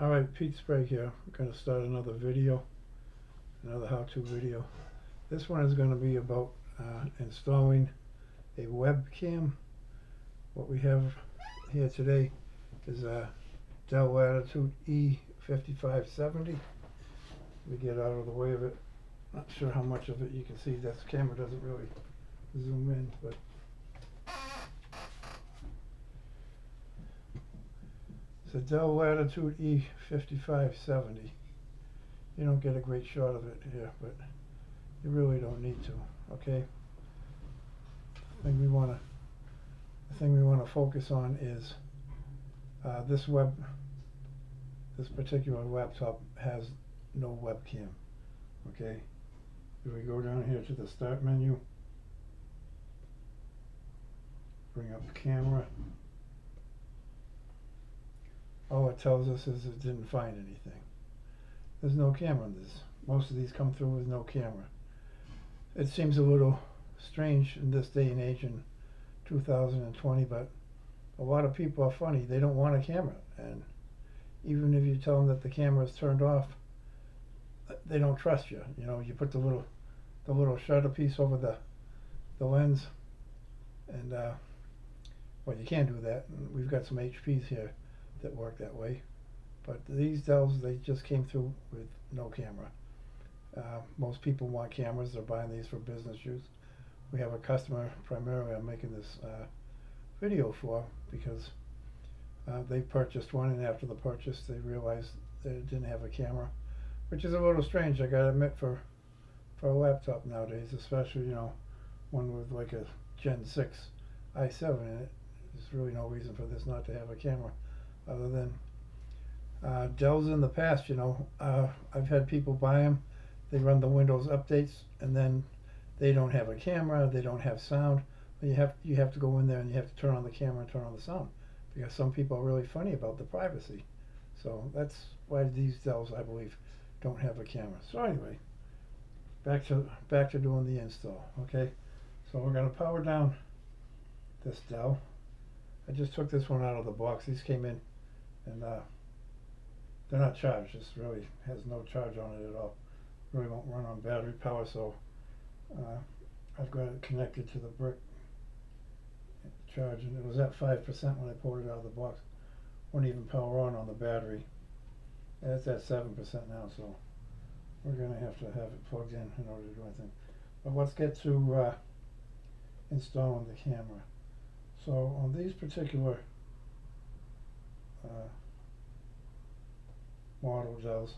Alright, Pete Sprague here. I'm going to start another video, another how-to video. This one is going to be about installing a webcam. What we have here today is a Dell Latitude E5570. We get out of the way of it. Not sure how much of it you can see. This camera doesn't really zoom in, but it's a Dell Latitude E5570. You don't get a great shot of it here, but you really don't need to. Okay. The thing we want to focus on is this particular laptop has no webcam. Okay. If we go down here to the start menu, bring up camera. All it tells us is it didn't find anything. There's no camera in this. Most of these come through with no camera. It seems a little strange in this day and age in 2020, but a lot of people are funny. They don't want a camera, and even if you tell them that the camera is turned off, they don't trust you. You know, you put the little shutter piece over the lens, and well, you can't do that. We've got some HPs here that work that way, but these Dells, they just came through with no camera. Most people want cameras. They're buying these for business use. We have a customer primarily I'm making this video for because they purchased one, and after the purchase they realized that it didn't have a camera, which is a little strange, I gotta admit, for a laptop nowadays, especially, you know, one with like a Gen 6 i7 in it. There's really no reason for this not to have a camera, other than Dells in the past. You know, I've had people buy them, they run the Windows updates, and then they don't have a camera, they don't have sound. But you have to go in there and you have to turn on the camera and turn on the sound, because some people are really funny about the privacy. So that's why these Dells, I believe, don't have a camera. So anyway, back to doing the install. Okay, so we're going to power down this Dell. I just took this one out of the box. These came in, and they're not charged. This really has no charge on it at all. Really won't run on battery power, so I've got it connected to the brick charge, and it was at 5% when I pulled it out of the box. Wouldn't even power on the battery. And it's at 7% now, so we're going to have it plugged in order to do anything. But let's get to installing the camera. So on these particular model Dells,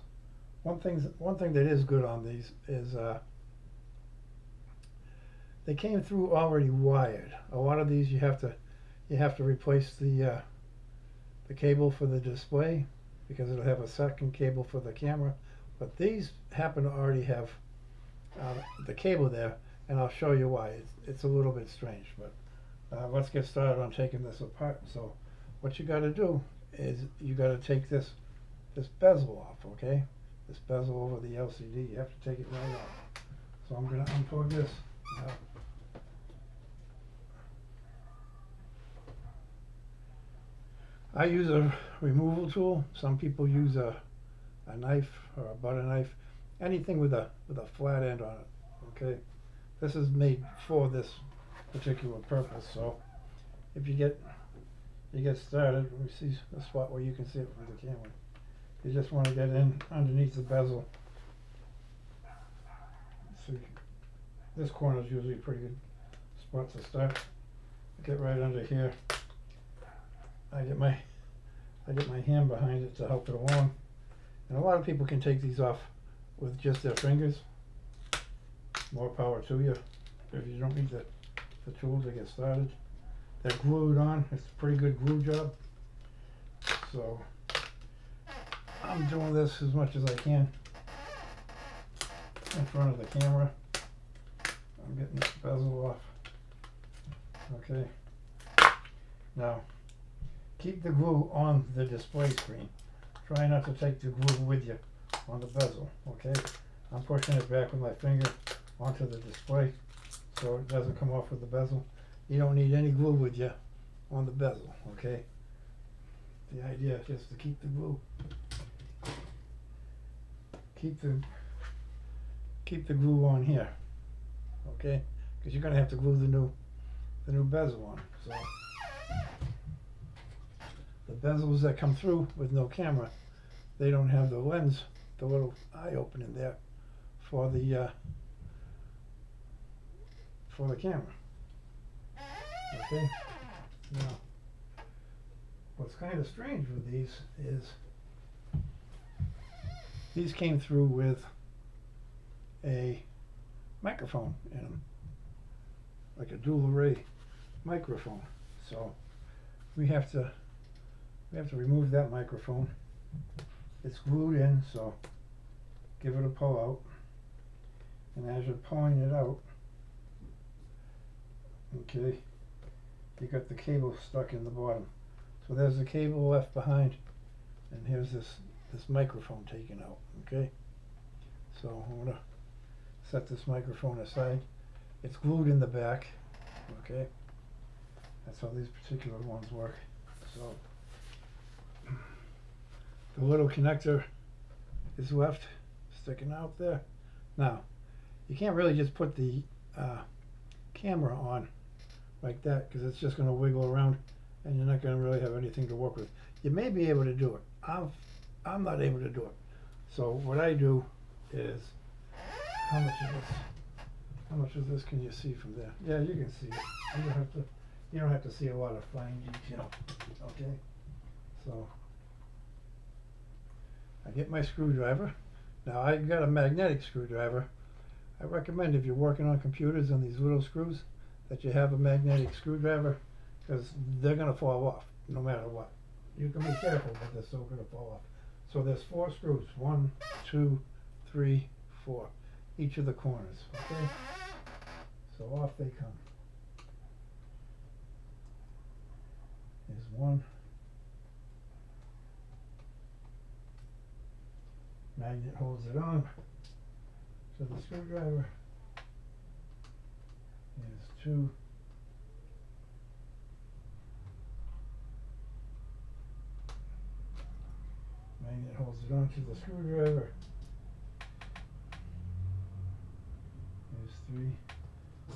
one thing that is good on these is they came through already wired. A lot of these you have to replace the cable for the display, because it'll have a second cable for the camera. But these happen to already have the cable there, and I'll show you why. It's a little bit strange, but let's get started on taking this apart. So what you got to do is you got to take this bezel off. Okay, this bezel over the LCD, you have to take it right off. So I'm going to unplug this. I use a removal tool. Some people use a knife or a butter knife, anything with a flat end on it. Okay, this is made for this particular purpose. So if you get started, we see a spot where you can see it with the camera. You just want to get in underneath the bezel. See, this corner is usually a pretty good spot to start. Get right under here. I get my hand behind it to help it along. And a lot of people can take these off with just their fingers. More power to you if you don't need the tool to get started. They're glued on. It's a pretty good glue job. So I'm doing this as much as I can in front of the camera. I'm getting this bezel off. Okay. Now, keep the glue on the display screen. Try not to take the glue with you on the bezel. Okay, I'm pushing it back with my finger onto the display so it doesn't come off with the bezel. You don't need any glue with you on the bezel. Okay, the idea is just to keep the glue keep the glue on here, okay? Because you're gonna have to glue the new bezel on. So the bezels that come through with no camera, they don't have the lens, the little eye opening there for the camera. Okay. Now, what's kind of strange with these is these came through with a microphone in them, like a dual array microphone. So we have to remove that microphone. It's glued in, so give it a pull out. And as you're pulling it out, okay, you got the cable stuck in the bottom. So there's the cable left behind, and here's this microphone taken out, okay? So I'm gonna set this microphone aside. It's glued in the back, okay? That's how these particular ones work. So the little connector is left sticking out there. Now, you can't really just put the camera on like that, because it's just going to wiggle around and you're not going to really have anything to work with. You may be able to do it. I'm not able to do it. So what I do is, how much of this can you see from there? Yeah, you can see it. You don't have to see a lot of fine detail. Okay? So I get my screwdriver. Now I got a magnetic screwdriver. I recommend, if you're working on computers and these little screws, that you have a magnetic screwdriver, because they're going to fall off no matter what. You can be careful, but they're still going to fall off. So there's 4 screws, 1, 2, 3, 4, each of the corners. Okay? So off they come. Here's one. Magnet holds it on to the screwdriver. Here's 2. Magnet holds it on to the screwdriver. Here's 3.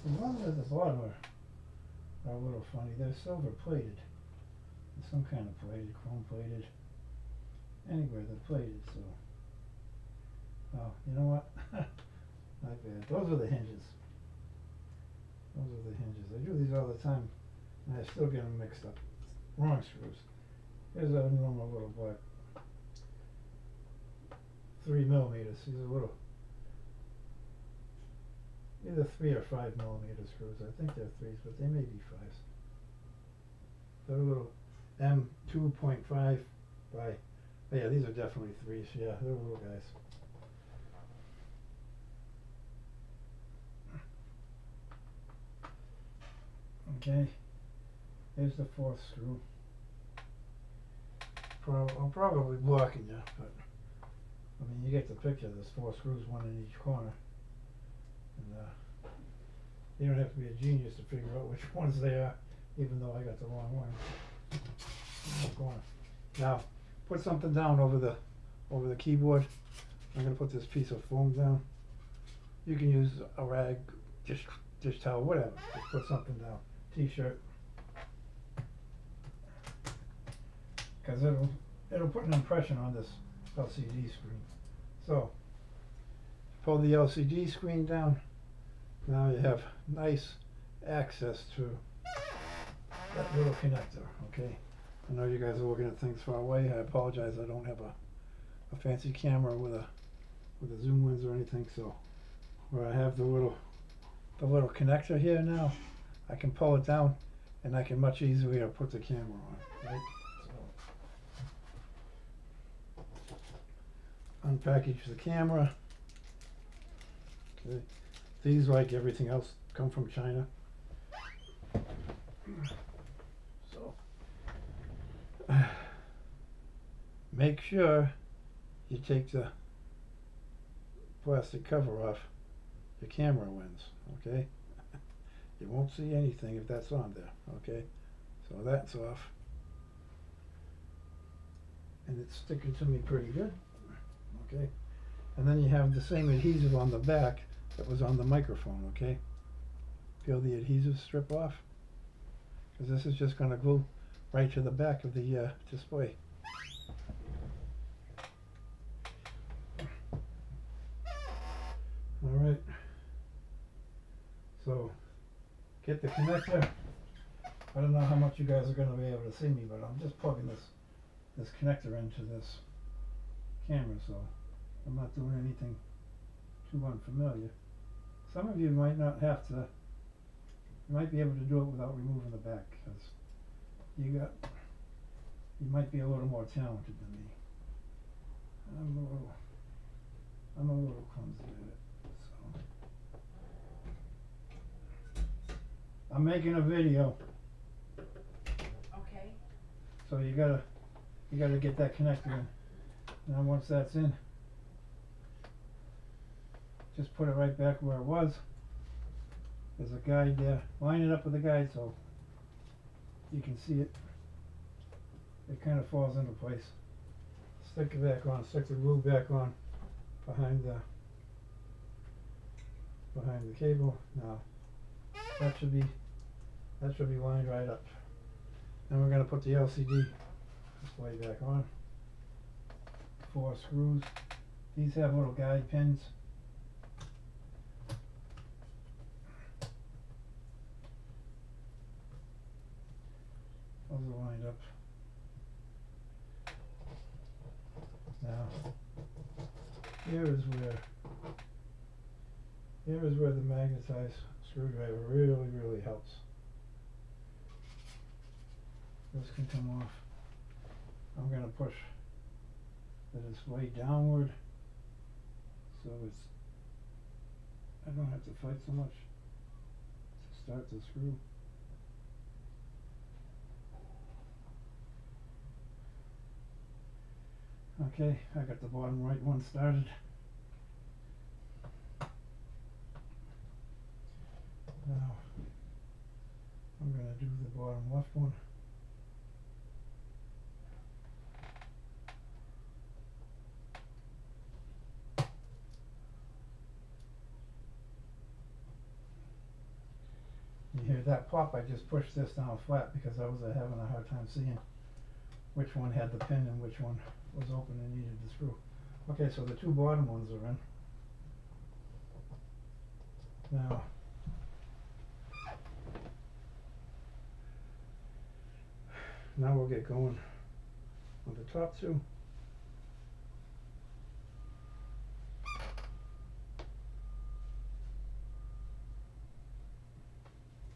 The ones at the bottom are a little funny. They're silver plated. Some kind of plated, chrome plated. Anyway, they're plated, so. Oh, you know what? Not bad. Those are the hinges. Those are the hinges. I do these all the time, and I still get them mixed up. Wrong screws. Here's a normal little black 3mm. These are little, either 3 or 5mm screws. I think they're 3s, but they may be 5s. They're little M2.5 by, oh yeah, these are definitely 3s. Yeah, they're little guys. Okay, here's the 4th screw. I'm probably blocking you, but I mean, you get the picture. There's 4 screws, 1 in each corner, and you don't have to be a genius to figure out which ones they are, even though I got the wrong one in the corner. Now, put something down over the keyboard. I'm going to put this piece of foam down. You can use a rag, dish towel, whatever. Just put something down. T-shirt, because it'll put an impression on this LCD screen. So pull the LCD screen down. Now you have nice access to that little connector. Okay, I know you guys are looking at things far away. I apologize. I don't have a fancy camera with a zoom lens or anything. So where I have the little connector here now, I can pull it down, and I can much easier put the camera on, right? So, unpackage the camera. Okay, these, like everything else, come from China. So, make sure you take the plastic cover off your camera lens, okay? You won't see anything if that's on there, okay? So that's off. And it's sticking to me pretty good, okay? And then you have the same adhesive on the back that was on the microphone, okay? Peel the adhesive strip off, because this is just going to glue right to the back of the display. Alright, so get the connector. I don't know how much you guys are going to be able to see me, but I'm just plugging this connector into this camera, so I'm not doing anything too unfamiliar. Some of you might not have to, you might be able to do it without removing the back, because you might be a little more talented than me. I'm a little clumsy at it, so. I'm making a video. Okay. So you gotta get that connector in. Now once that's in, just put it right back where it was. There's a guide there. Line it up with the guide so you can see it. It kind of falls into place. Stick it back on. Stick the glue back on behind the cable. Now that should be lined right up. Then we're going to put the LCD display back on. 4 screws. These have little guide pins. Those are lined up. Now, here is where the magnetized screwdriver really helps. This can come off. I'm going to push the display downward so I don't have to fight so much to start the screw. Okay, I got the bottom right one started. Now I'm going to do the bottom left one. You hear that pop? I just pushed this down flat because I was having a hard time seeing which one had the pin and which one was open and needed the screw. Okay, so the 2 bottom ones are in. Now, we'll get going on the top 2.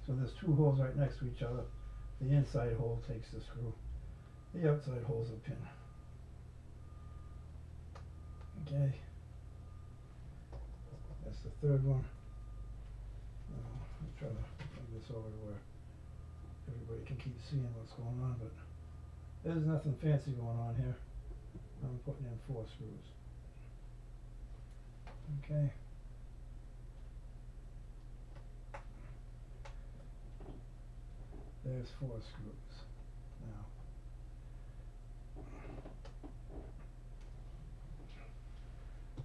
So there's 2 holes right next to each other. The inside hole takes the screw. The outside hole's a pin. Okay. That's the 3rd one. I'll try to bring this over to where everybody can keep seeing what's going on, but there's nothing fancy going on here. I'm putting in 4 screws. Okay. There's 4 screws. Now,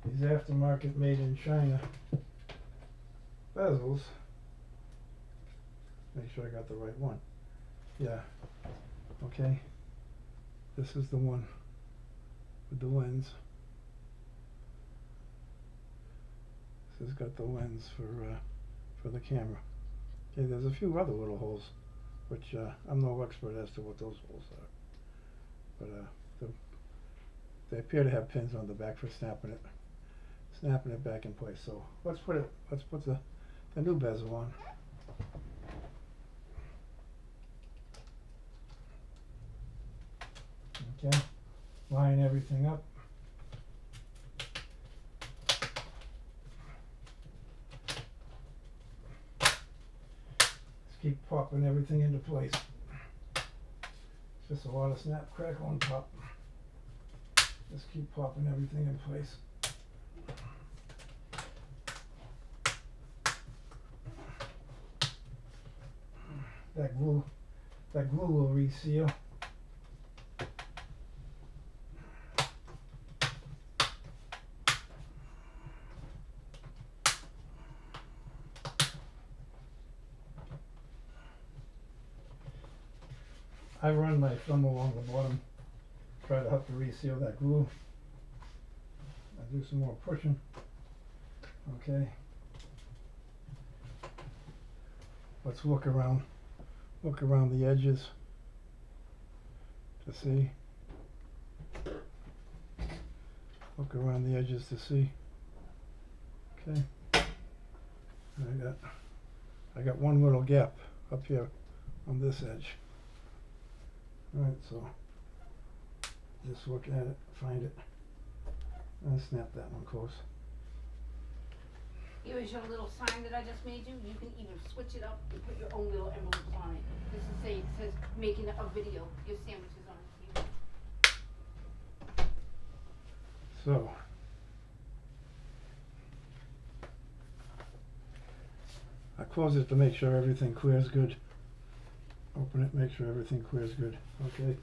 these aftermarket made in China bezels. Make sure I got the right one. Yeah. Okay. This is the one with the lens. This has got the lens for the camera. Okay, there's a few other little holes, which I'm no expert as to what those holes are. But they appear to have pins on the back for snapping it back in place. So let's put the new bezel on. Okay, line everything up. Just keep popping everything into place. It's just a lot of snap, crackle, and pop. Just keep popping everything in place. That glue will reseal. I run my thumb along the bottom, try to help to reseal that glue. I do some more pushing. Okay. Let's look around the edges to see. Look around the edges to see. Okay. I got one little gap up here on this edge. Alright, so just look at it, find it, and snap that one close. Here's your little sign that I just made you. You can even switch it up and put your own little envelopes on it. This is it says making a video. Your sandwiches on it. So I close it to make sure everything clears good. Open it, make sure everything clears good. Okay.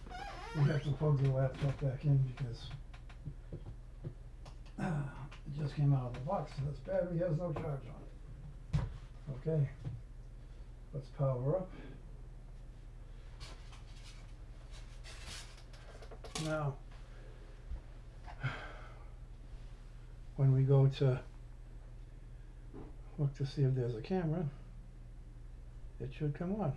We have to plug the laptop back in because it just came out of the box and this battery has no charge on it. Okay. Let's power up. Now, when we go to look to see if there's a camera, it should come on.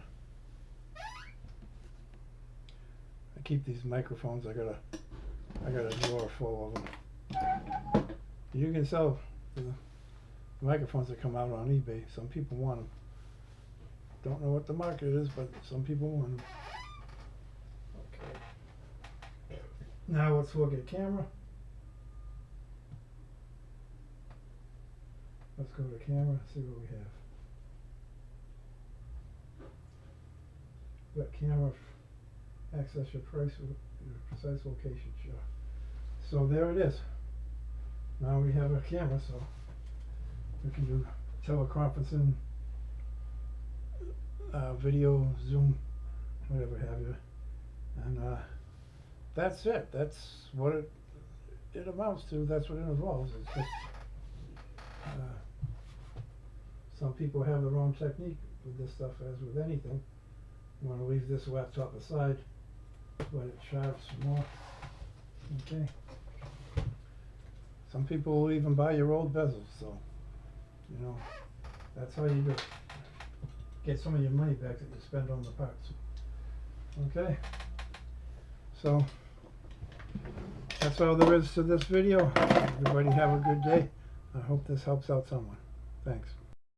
I keep these microphones. I got a drawer full of them. You can sell the microphones that come out on eBay. Some people want them. Don't know what the market is, but some people want them. Okay. Now let's look at camera. Let's go to camera, see what we have. Let camera access your precise location, sure. So there it is. Now we have a camera, so we can do teleconferencing, video, Zoom, whatever have you. And that's it. That's what it amounts to. That's what it involves. It's just some people have their own technique with this stuff, as with anything. You want to leave this laptop aside, let it charge some more. Okay. Some people will even buy your old bezels, so you know that's how you do it. Get some of your money back that you spend on the parts. Okay. So that's all there is to this video. Everybody have a good day. I hope this helps out someone. Thanks.